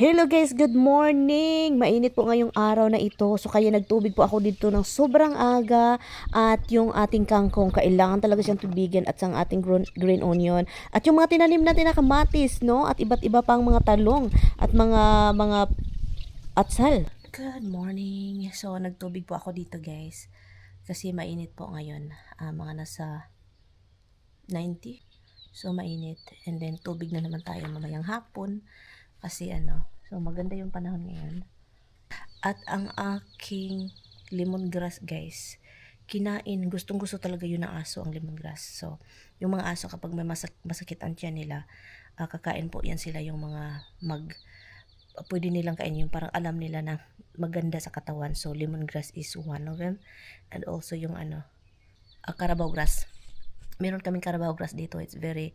Hello guys, good morning! Mainit po ngayong araw na ito. So kaya nagtubig po ako dito ng sobrang aga. At yung ating kangkong, kailangan talaga siyang tubigan at ang ating green onion. At yung mga tinanim natin na kamatis, no? At iba't iba pang mga talong at mga atsal. Good morning! So nagtubig po ako dito guys. Kasi mainit po ngayon. Mga nasa 90. So mainit. And then tubig na naman tayo mamayang hapon. Kasi so maganda yung panahon ngayon. At ang aking lemongrass guys, kinain, gustong gusto talaga yun ng aso ang lemongrass. So, yung mga aso kapag may masakit ang tiyan nila, kakain po yan sila yung mga pwede nilang kainin yung parang alam nila na maganda sa katawan. So, lemongrass is one of them. And also yung carabao grass. Meron kaming carabao grass dito. It's very,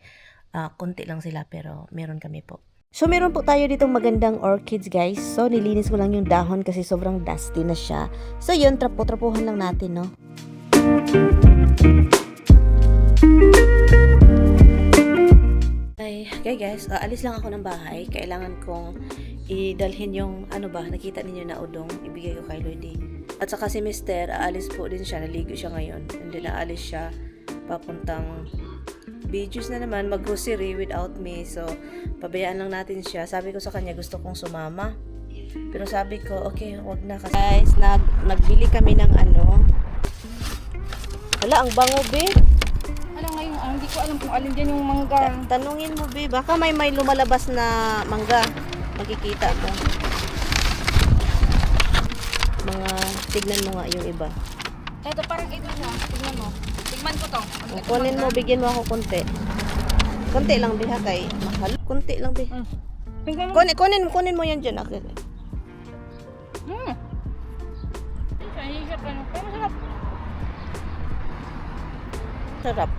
konti lang sila pero meron kami po. So, meron po tayo ditong magandang orchids, guys. So, nilinis ko lang yung dahon kasi sobrang dusty na siya. So, yun, trapuhan lang natin, no? Okay, guys, alis lang ako ng bahay. Kailangan kong idalhin yung, nakita ninyo na udong. Ibigay ko kay Lloydie. At saka si Mister, aalis po din siya. Naligo siya ngayon. Hindi na aalis siya papuntang Beaches na naman, mag-grocery without me. So, pabayaan lang natin siya. Sabi ko sa kanya, gusto kong sumama. Pero sabi ko, okay, wag na kasi. Guys, nagbili kami ng Hala, ang bango, babe. Ngayon, hindi ko alam kung alin dyan yung mangga. Tanungin mo, babe. Baka may lumalabas na mangga. Makikita mo. Tignan mo nga yung iba. Ito, parang ito na. Tignan mo. Tigman ko to. Kunin mo, bigyan mo ako konti. Konti lang, biha kay mahal. Konti lang, biha. Tignan mo. Kunin mo yan dyan. Okay. Sarap, pero masarap. Sarap.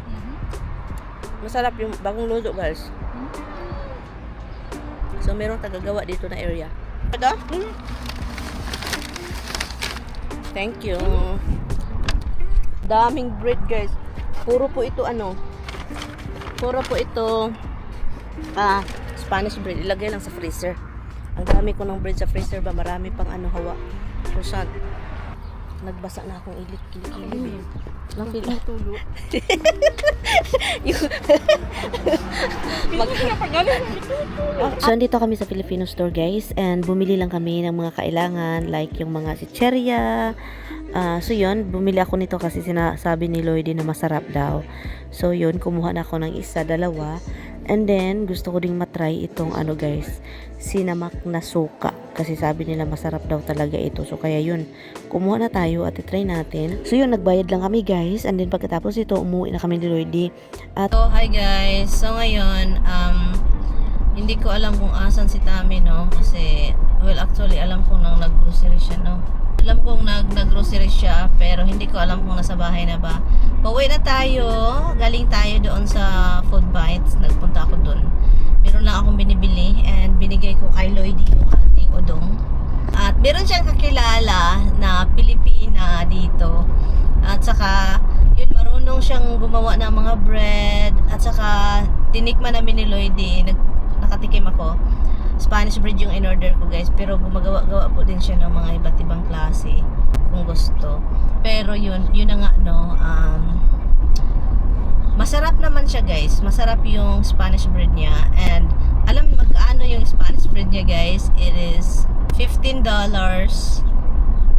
Masarap yung bagong luto, guys. So, merong tagagawa dito na area. Ito? Thank you. Daming bread, guys. Puro po ito Spanish bread. Ilagay lang sa freezer. Ang dami ko ng bread sa freezer ba? Marami pang hawa. Croissant. Nagbasa na akong kilikili. Tulo. So, andito kami sa Filipino store, guys. And bumili lang kami ng mga kailangan. Like yung mga chicheria. So, yun. Bumili ako nito kasi sinasabi ni Lloydie na masarap daw. So, yun. Kumuha na ako ng isa, dalawa. And then, gusto ko ding matry itong guys. Sinamak na suka. Kasi sabi nila masarap daw talaga ito. So, kaya yun. Kumuha na tayo at itry natin. So, yun. Nagbayad lang kami, guys. And then, pagkatapos ito, umuwi na kami ni Lloydie. So, hi guys. So, ngayon, hindi ko alam kung asan si Tami, no? Kasi, well, actually, alam kong nang nag-grocery siya, no? Alam kong nag-grocery siya, pero hindi ko alam kung nasa bahay na ba. Pauwi na tayo. Galing tayo doon sa Food Bites. Nagpunta ako doon. Meron lang akong binibili and binigay ko kay Lloydie yung ating udong. At meron siyang kakilala na Pilipina dito. At saka, yun, marunong siyang gumawa ng mga bread. At saka, tinikman namin ni Lloydie. Nakatikim ako. Spanish bread yung in-order ko, guys. Pero gumagawa po din siya ng mga iba't ibang klase kung gusto. Pero yun na nga, no. Masarap naman siya, guys. Masarap yung Spanish bread niya. And alam niyo magkaano yung Spanish bread niya, guys? It is $15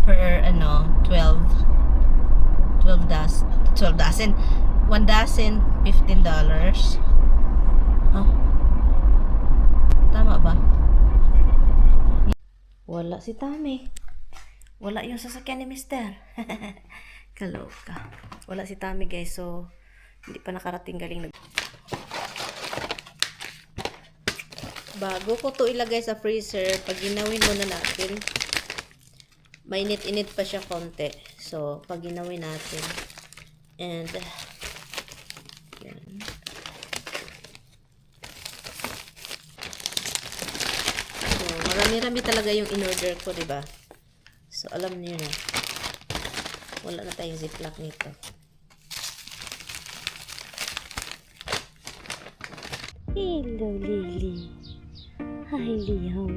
per 12 dozen. 1 dozen, $15. Oh. Tama ba? Wala si Tami. Wala yung sasakyan ni Mister. Kaloka. Wala si Tami, guys. So, hindi pa nakarating galing. Bago ko to ilagay sa freezer, pag ginawin muna natin, mainit-init pa siya konti. So, pag ginawin natin, and, yan. Marami-rami talaga yung in-order ko, diba? So, alam niyo na. Wala na tayong ziplock nito. Hello, Lily. Hi, Leo.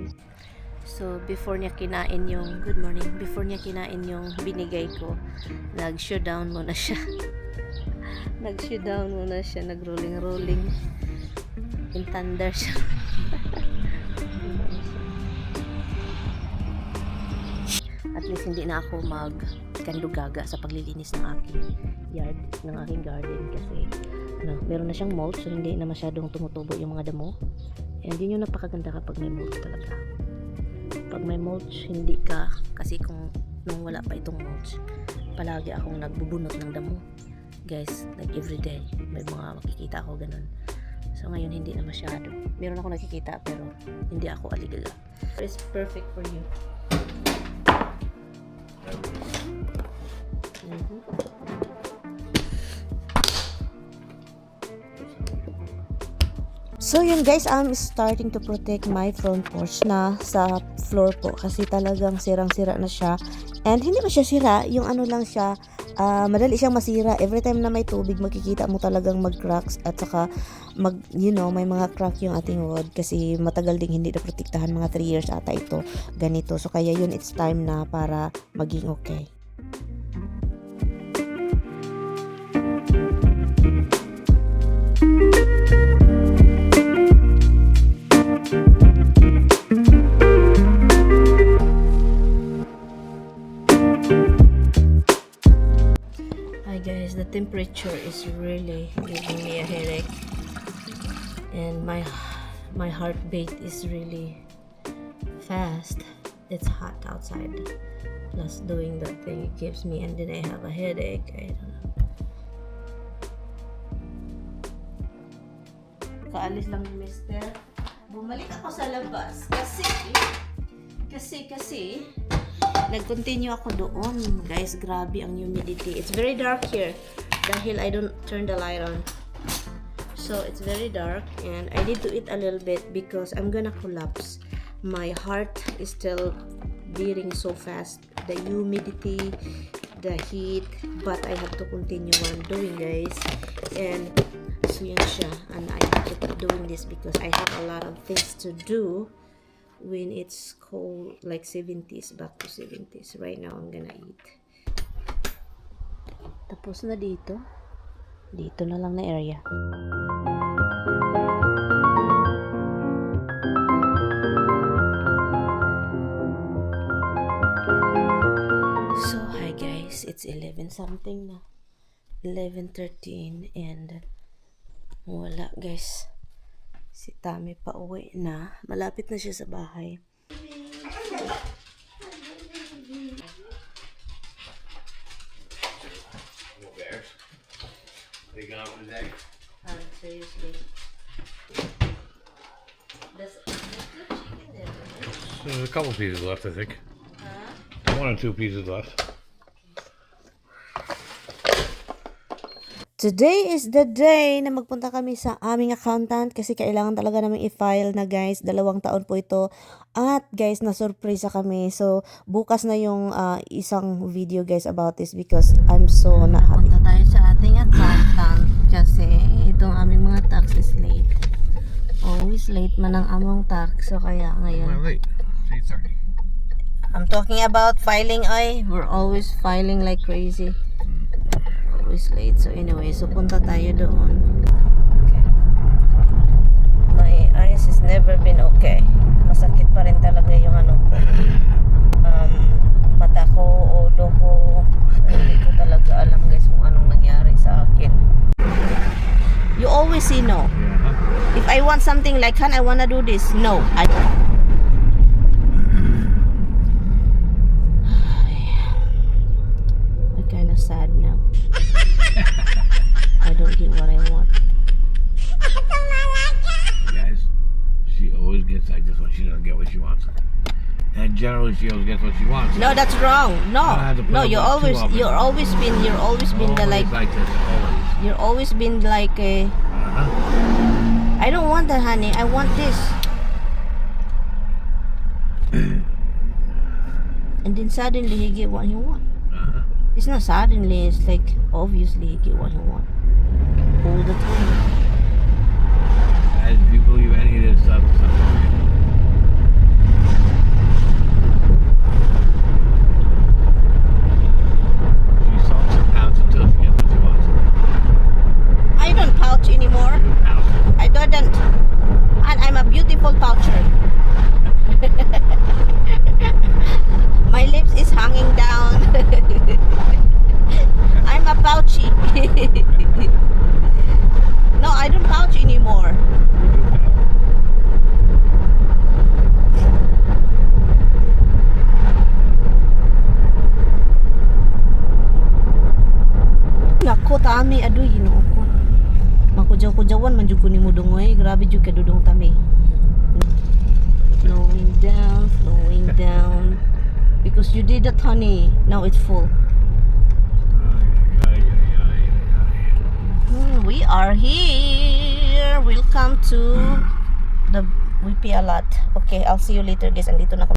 So, before niya kinain yung, good morning, before niya kinain yung binigay ko, nag-showdown muna siya. Nag-showdown muna siya, nag-rolling-rolling. In thunder siya. At least hindi na ako mag-kandugaga sa paglilinis ng aking yard, ng aking garden kasi meron na siyang mulch so hindi na masyadong tumutubo yung mga damo. And yun yung napakaganda kapag may mulch talaga. Pag may mulch, hindi ka, kasi nung wala pa itong mulch, palagi akong nagbubunot ng damo. Guys, like everyday, may mga makikita ako ganun. So ngayon hindi na masyado. Meron ako nakikita pero hindi ako aligaga. It's perfect for you. So yun guys, I'm starting to protect my front porch na sa floor po kasi talagang sirang-sira na siya. And hindi ba siya sira, yung ano lang siya, madali siyang masira. Every time na may tubig, makikita mo talagang mag-cracks at saka may mga crack yung ating wood kasi matagal ding hindi na protektahan, mga 3 years ata ito ganito. So kaya yun, it's time na para maging okay. Guys, the temperature is really giving me a headache and my heartbeat is really fast. It's hot outside, plus doing that thing it gives me, and then I have a headache. I don't know. Kaalis lang ni Mister. Bumalik ako sa labas kasi nag-continue ako doon. Guys, grabe ang humidity. It's very dark here dahil I don't turn the light on. So, it's very dark and I need to eat a little bit because I'm gonna collapse. My heart is still beating so fast. The humidity, the heat, but I have to continue what I'm doing, guys. And so yun siya. And I have to keep doing this because I have a lot of things to do when it's cold, like 70s, back to 70s. Right now, I'm gonna eat. Tapos na dito. Dito na lang na area. So, hi guys. It's 11 something na. 11:13 and wala guys. Si Tami pa uwi na. Malapit na siya sa bahay. They gone for the day. Seriously. There's chicken there. There's a couple pieces left, I think. Huh? 1 or 2 pieces left. Today is the day na magpunta kami sa aming accountant kasi kailangan talaga namin i-file na guys. 2 taon po ito. At guys, na-surprise kami. So, bukas na yung isang video guys about this because I'm so not happy. Punta tayo sa ating accountant kasi itong aming mga tax is late. Always late man ang among tax. So, kaya ngayon. Well, late. It's 8:30. I'm talking about filing, ay. We're always filing like crazy. Always late. So anyway, so punta tayo doon. Okay. My eyes has never been okay. Masakit pa rin talaga yung ano ko. Mata ko, ulo ko. Hindi ko talaga alam guys kung anong nangyari sa akin. You always say no. If I want something like, I wanna do this. No. I'm kinda sad now. I don't get what I want. Guys, she always gets like this when she doesn't get what she wants. And generally she always gets what she wants. No, that's wrong. No, no, you're always been the Always like this, always. you're always been like a. I don't want that, honey. I want this. And then suddenly he get what he want. It's not suddenly. It's like obviously he get what he want all the time. Guys, if you believe any of this stuff, it's not tami adoy ginoo ko. Makujaw-kujawan man jud ko nimo dungoy. Grabe jud ka dudong tami. Flowing down. Because you did that, honey. Now it's full. We are here. Welcome to the We Pay a Lot. Okay, I'll see you later guys. Andito na kami.